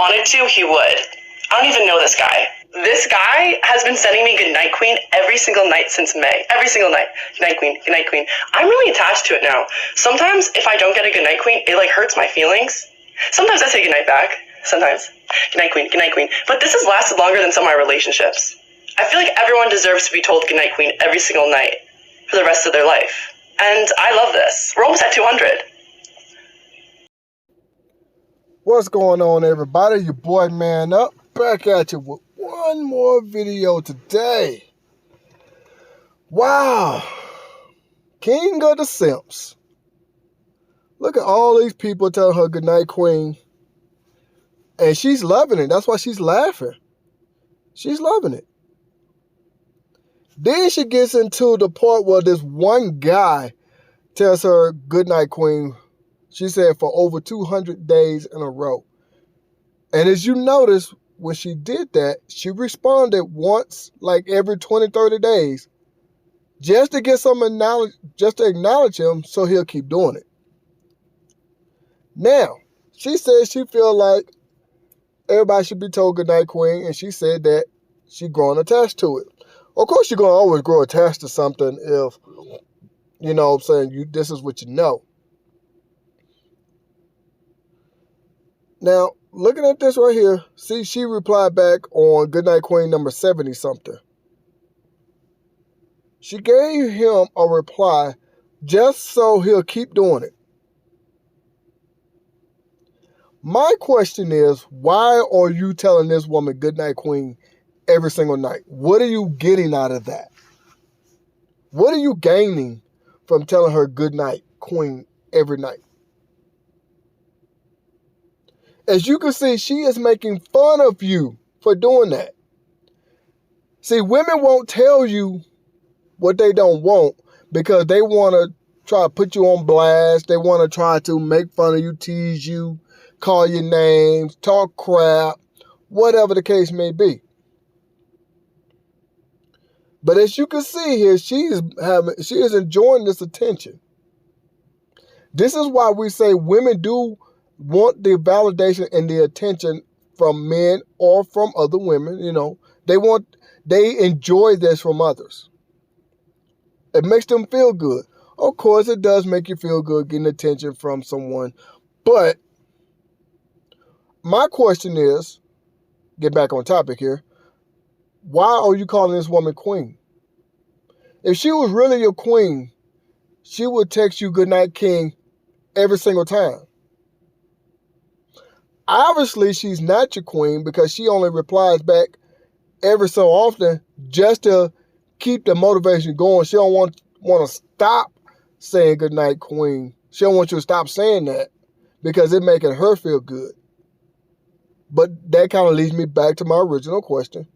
wanted to, he would. I don't even know this guy. This guy has been sending me Goodnight Queen every single night since May. Every single night. Goodnight Queen, Goodnight Queen. I'm really attached to it now. Sometimes if I don't get a Goodnight Queen, it like hurts my feelings. Sometimes I say goodnight back. Sometimes. Goodnight Queen, Goodnight Queen. But this has lasted longer than some of my relationships. I feel like everyone deserves to be told Goodnight Queen every single night for the rest of their life. And I love this. We're almost at 200. What's going on, everybody? Your boy Man Up, back at you with one more video today. Wow. King of the Simps. Look at all these people telling her Goodnight Queen. And she's loving it. That's why she's laughing. She's loving it. Then she gets into the part where this one guy tells her Goodnight Queen, she said, for over 200 days in a row. And as you notice, when she did that, she responded once, like every 20, 30 days, just to get some acknowledge, just to acknowledge him so he'll keep doing it. Now, she says she feel like everybody should be told Goodnight Queen, and she said that she growing attached to it. Of course, you're going to always grow attached to something if, you know what I'm saying, this is what you know. Now, looking at this right here, see, she replied back on Goodnight Queen number 70-something. She gave him a reply just so he'll keep doing it. My question is, why are you telling this woman Goodnight Queen every single night? What are you getting out of that? What are you gaining from telling her Goodnight Queen every night? As you can see, she is making fun of you for doing that. See, women won't tell you what they don't want because they want to try to put you on blast. They want to try to make fun of you, tease you, call you names, talk crap, whatever the case may be. But as you can see here, she is enjoying this attention. This is why we say women do want the validation and the attention from men or from other women. You know, they enjoy this from others. It makes them feel good. Of course, it does make you feel good getting attention from someone. But my question is, get back on topic here, why are you calling this woman queen? If she was really your queen, she would text you Goodnight King every single time. Obviously, she's not your queen because she only replies back every so often just to keep the motivation going. She don't want to stop saying Goodnight Queen. She don't want you to stop saying that because it's making her feel good. But that kind of leads me back to my original question.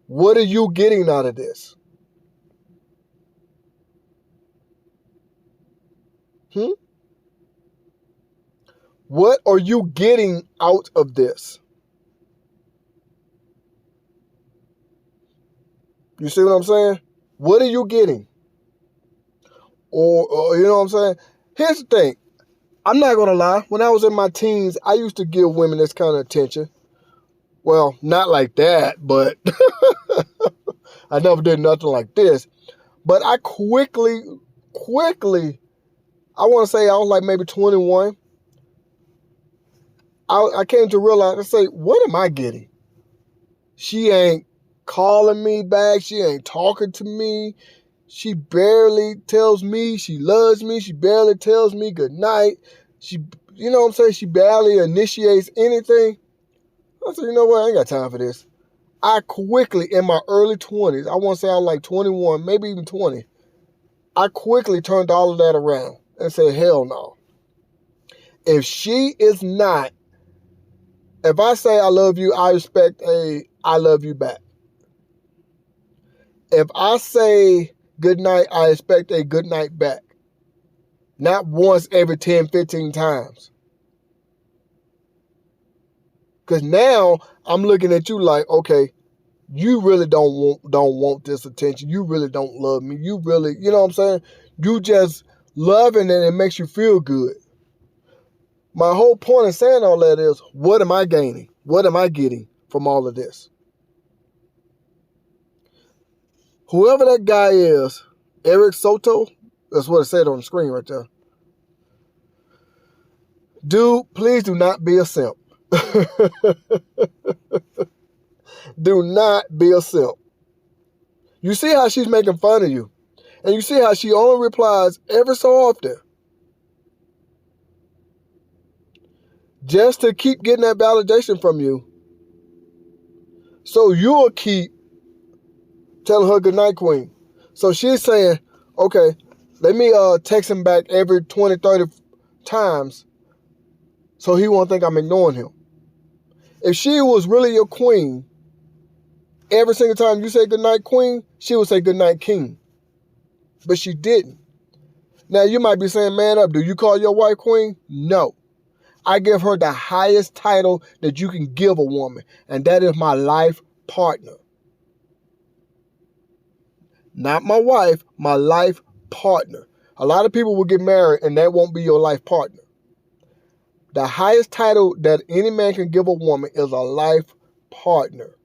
What are you getting out of this? What are you getting out of this? You see what I'm saying? What are you getting? Or you know what I'm saying? Here's the thing. I'm not going to lie. When I was in my teens, I used to give women this kind of attention. Well, not like that, but I never did nothing like this. But I quickly, I want to say I was like maybe 21. I came to realize, I say, what am I getting? She ain't calling me back. She ain't talking to me. She barely tells me she loves me. She barely tells me good night. You know what I'm saying? She barely initiates anything. I said, you know what? I ain't got time for this. I quickly, in my early 20s, I want to say I was like 21, maybe even 20. I quickly turned all of that around and said, hell no. If she is not, if I say I love you, I expect I love you back. If I say good night, I expect a good night back. Not once every 10, 15 times. Because now I'm looking at you like, okay, you really don't want this attention. You really don't love me. You really, you know what I'm saying? You just loving it and it makes you feel good. My whole point in saying all that is, what am I gaining? What am I getting from all of this? Whoever that guy is, Eric Soto, that's what it said on the screen right there. Dude, please do not be a simp. Do not be a simp. You see how she's making fun of you. And you see how she only replies ever so often. Just to keep getting that validation from you. So you'll keep telling her goodnight, queen. So she's saying, okay, let me text him back every 20, 30 times so he won't think I'm ignoring him. If she was really your queen, every single time you say goodnight, queen, she would say goodnight, king. But she didn't. Now you might be saying, man up, do you call your wife queen? No. I give her the highest title that you can give a woman, and that is my life partner. Not my wife, my life partner. A lot of people will get married and that won't be your life partner. The highest title that any man can give a woman is a life partner.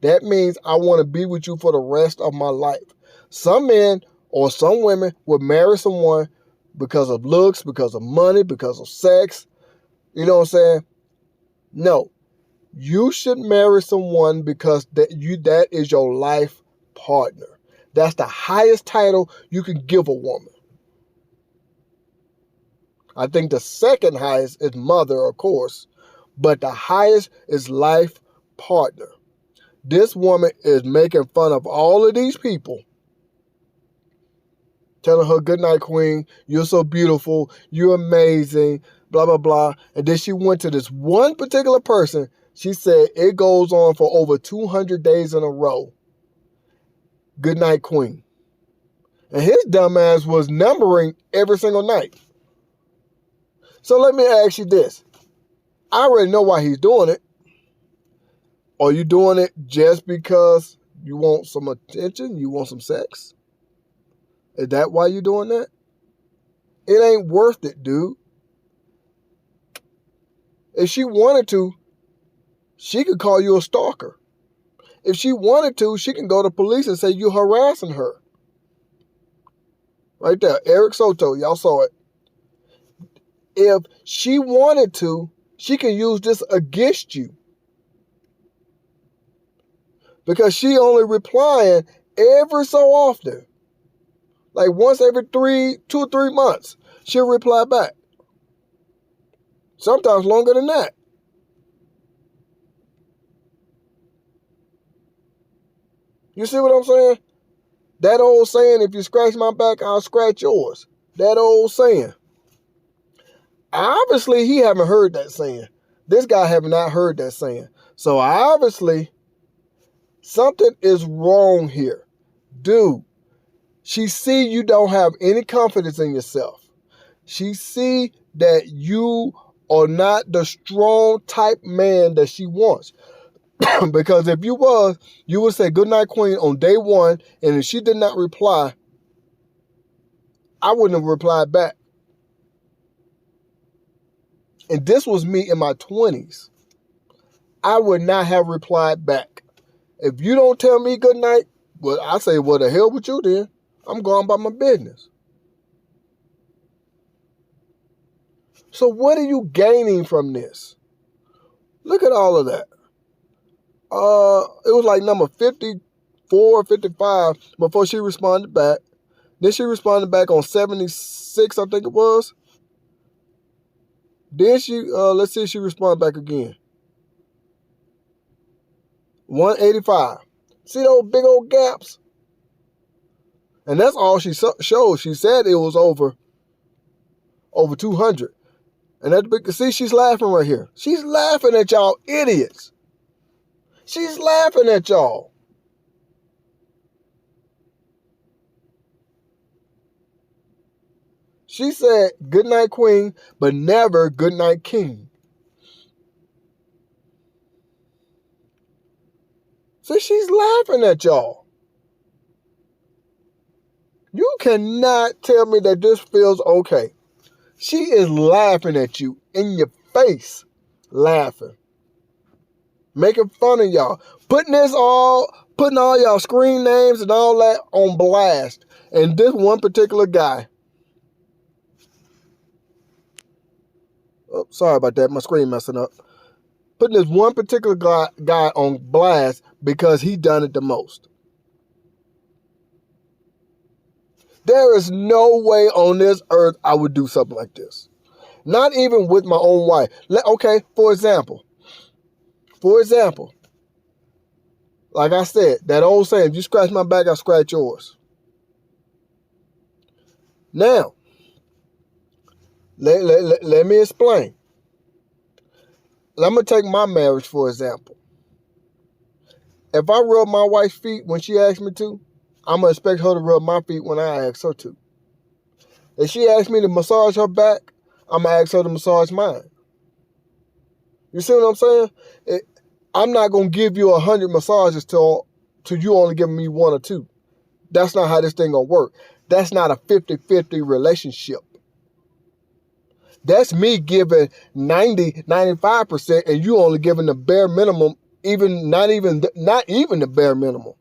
That means I want to be with you for the rest of my life. Some men or some women would marry someone because of looks, because of money, because of sex. You know what I'm saying? No. You should marry someone because that is your life partner. That's the highest title you can give a woman. I think the second highest is mother, of course, but the highest is life partner. This woman is making fun of all of these people, telling her, good night, queen, you're so beautiful, you're amazing, blah, blah, blah. And then she went to this one particular person. She said it goes on for over 200 days in a row. Good night, queen. And his dumbass was numbering every single night. So let me ask you this. I already know why he's doing it. Are you doing it just because you want some attention? You want some sex? Is that why you're doing that? It ain't worth it, dude. If she wanted to, she could call you a stalker. If she wanted to, she can go to police and say you're harassing her. Right there, Eric Soto, y'all saw it. If she wanted to, she can use this against you. Because she only replying every so often. Like once every 2 or 3 months, she'll reply back. Sometimes longer than that. You see what I'm saying? That old saying, if you scratch my back, I'll scratch yours. That old saying. Obviously, he haven't heard that saying. This guy have not heard that saying. So obviously, something is wrong here. Dude, she see you don't have any confidence in yourself. She see that you are not the strong type man that she wants. Because if you was, you would say goodnight, queen, on day one, and if she did not reply, I wouldn't have replied back. And this was me in my 20s. I would not have replied back. If you don't tell me good night, well, I say, well, the hell with you then. I'm going about my business. So what are you gaining from this? Look at all of that. It was like number 54, 55 before she responded back. Then she responded back on 76, I think it was. Then she, let's see if she responded back again. 185. See those big old gaps? And that's all she showed. She said it was over 200. And that big, see, she's laughing right here. She's laughing at y'all idiots. She's laughing at y'all. She said, good night, queen, but never good night, king. See, she's laughing at y'all. You cannot tell me that this feels okay. She is laughing at you in your face. laughing, making fun of y'all, putting all y'all screen names and all that on blast. And this one particular guy, oh, sorry about that, my screen messing up. Putting this one particular guy on blast because he done it the most. There is no way on this earth I would do something like this. Not even with my own wife. Okay, for example, like I said, that old saying, if you scratch my back, I scratch yours. Now, let me explain. I'm going to take my marriage, for example. If I rub my wife's feet when she asks me to, I'm going to expect her to rub my feet when I ask her to. If she asks me to massage her back, I'm going to ask her to massage mine. You see what I'm saying? I'm not going to give you 100 massages till you only give me 1 or 2. That's not how this thing going to work. That's not a 50-50 relationship. That's me giving 90, 95%, and you only giving the bare minimum, not even the bare minimum.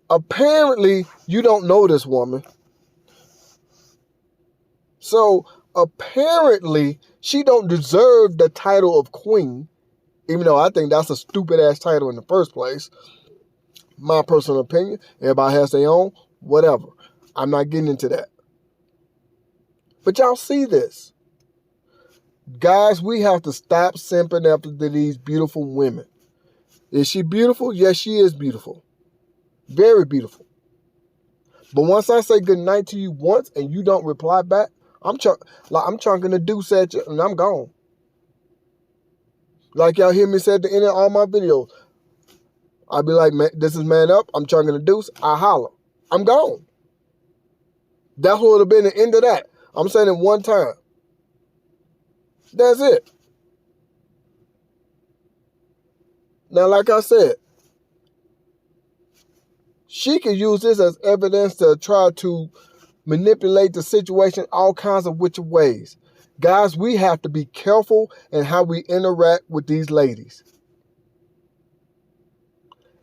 Apparently, you don't know this woman. So, apparently, she don't deserve the title of queen, even though I think that's a stupid-ass title in the first place. My personal opinion. Everybody has their own, whatever. I'm not getting into that. But y'all see this. Guys, we have to stop simping after these beautiful women. Is she beautiful? Yes, she is beautiful. Very beautiful. But once I say good night to you once and you don't reply back, I'm chunking the deuce at you and I'm gone. Like y'all hear me say at the end of all my videos. I'll be like, man, this is man up. I'm chunking the deuce. I holler. I'm gone. That's what would have been the end of that. I'm saying it one time. That's it. Now, like I said, she can use this as evidence to try to manipulate the situation all kinds of which ways. Guys, we have to be careful in how we interact with these ladies.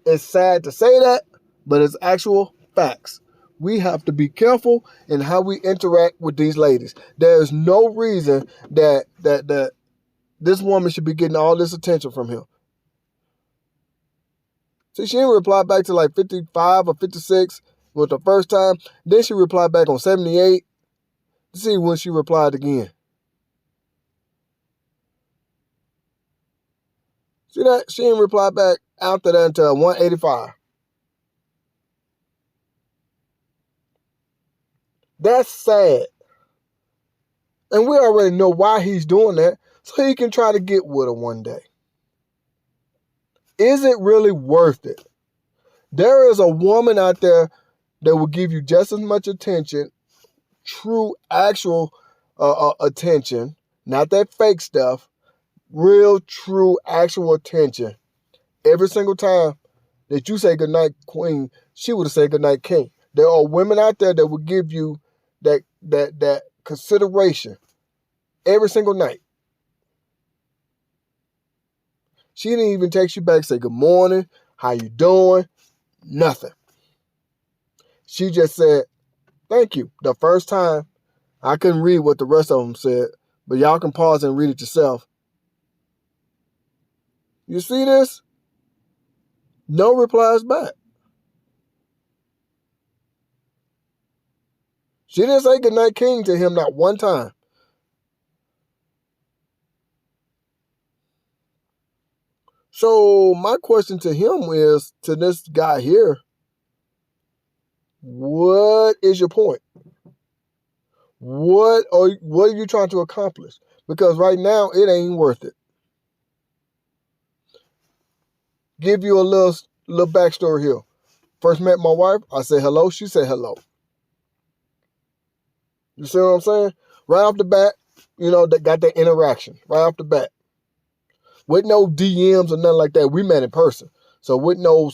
It's sad to say that, but it's actual facts. We have to be careful in how we interact with these ladies. There is no reason that this woman should be getting all this attention from him. See, she didn't reply back to like 55 or 56 with the first time. Then she replied back on 78. Let's see when she replied again. See that? She didn't reply back after that until 185. That's sad. And we already know why he's doing that, so he can try to get with her one day. Is it really worth it? There is a woman out there that will give you just as much attention, true, actual attention, not that fake stuff, real, true, actual attention. Every single time that you say goodnight, queen, she would have said goodnight, king. There are women out there that will give you that consideration every single night. She didn't even text you back, say good morning, how you doing, nothing. She just said, thank you. The first time, I couldn't read what the rest of them said, but y'all can pause and read it yourself. You see this? No replies back. She didn't say goodnight, king to him not one time. So my question to him is, to this guy here, what is your point? What are you trying to accomplish? Because right now, it ain't worth it. Give you a little backstory here. First met my wife, I said hello, she said hello. You see what I'm saying? Right off the bat, they got that interaction. Right off the bat. With no DMs or nothing like that. We met in person. So with no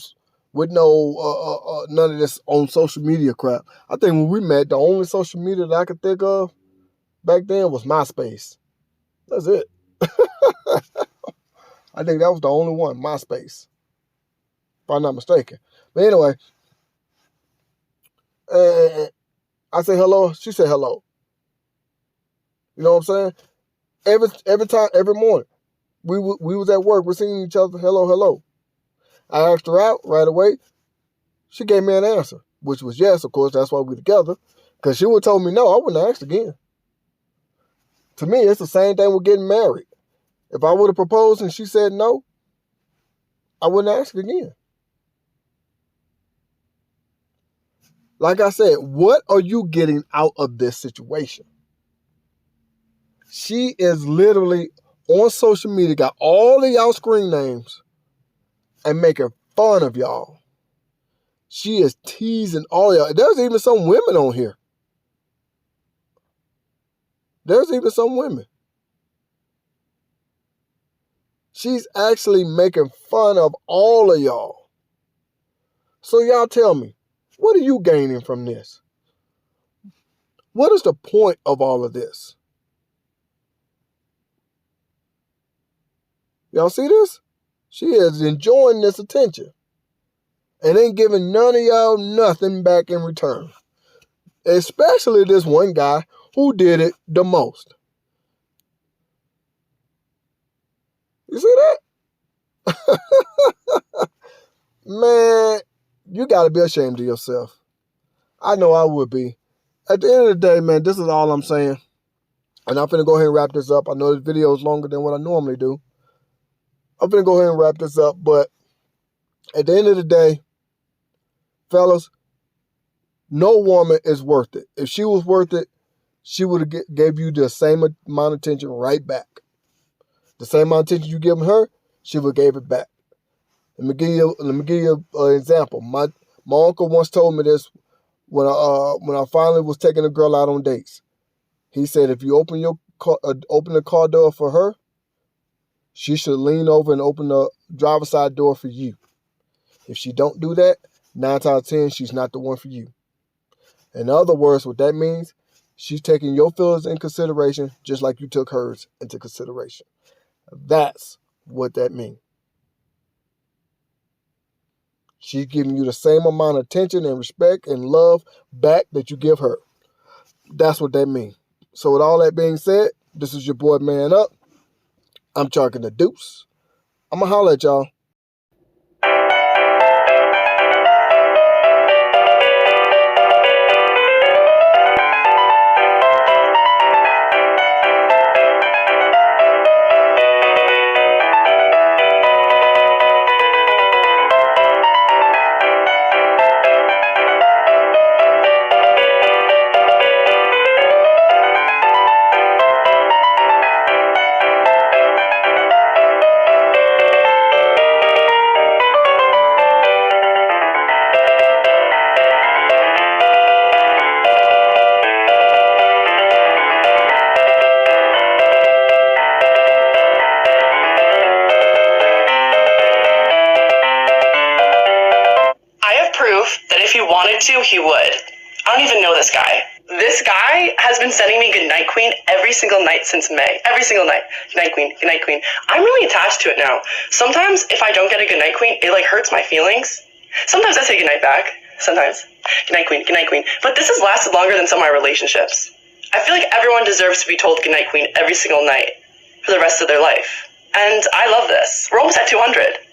none of this on social media crap. I think when we met, the only social media that I could think of back then was MySpace. That's it. I think that was the only one, MySpace, if I'm not mistaken. But anyway, I say hello. She said hello. You know what I'm saying? Every time, every morning, we was at work. We're seeing each other. Hello, hello. I asked her out right away. She gave me an answer, which was yes. Of course, that's why we're together. Because she would have told me no, I wouldn't have asked again. To me, it's the same thing with getting married. If I would have proposed and she said no, I wouldn't ask again. Like I said, what are you getting out of this situation? She is literally on social media, got all of y'all screen names and making fun of y'all. She is teasing all y'all. There's even some women on here. There's even some women. She's actually making fun of all of y'all. So y'all tell me, what are you gaining from this? What is the point of all of this? Y'all see this? She is enjoying this attention and ain't giving none of y'all nothing back in return. Especially this one guy who did it the most. You see that? Man, you got to be ashamed of yourself. I know I would be. At the end of the day, man, this is all I'm saying. And I'm finna go ahead and wrap this up. I know this video is longer than what I normally do. I'm finna go ahead and wrap this up. But at the end of the day, fellas, no woman is worth it. If she was worth it, she would have gave you the same amount of attention right back. The same amount of attention you give her, she would have gave it back. Let me give you an example. My uncle once told me this when I finally was taking a girl out on dates. He said, if you open the car door for her, she should lean over and open the driver's side door for you. If she don't do that, 9 out of 10, she's not the one for you. In other words, what that means, she's taking your feelings in consideration just like you took hers into consideration. That's what that means. She's giving you the same amount of attention and respect and love back that you give her. That's what that means. So with all that being said, this is your boy Man Up. I'm Charking the Deuce. I'm going to holler at y'all. That if he wanted to, he would. I don't even know this guy. This guy has been sending me Goodnight Queen every single night since May. Every single night. Goodnight Queen, Goodnight Queen. I'm really attached to it now. Sometimes if I don't get a Goodnight Queen, it hurts my feelings. Sometimes I say goodnight back. Sometimes. Goodnight Queen, Goodnight Queen. But this has lasted longer than some of my relationships. I feel like everyone deserves to be told Goodnight Queen every single night for the rest of their life. And I love this. We're almost at 200.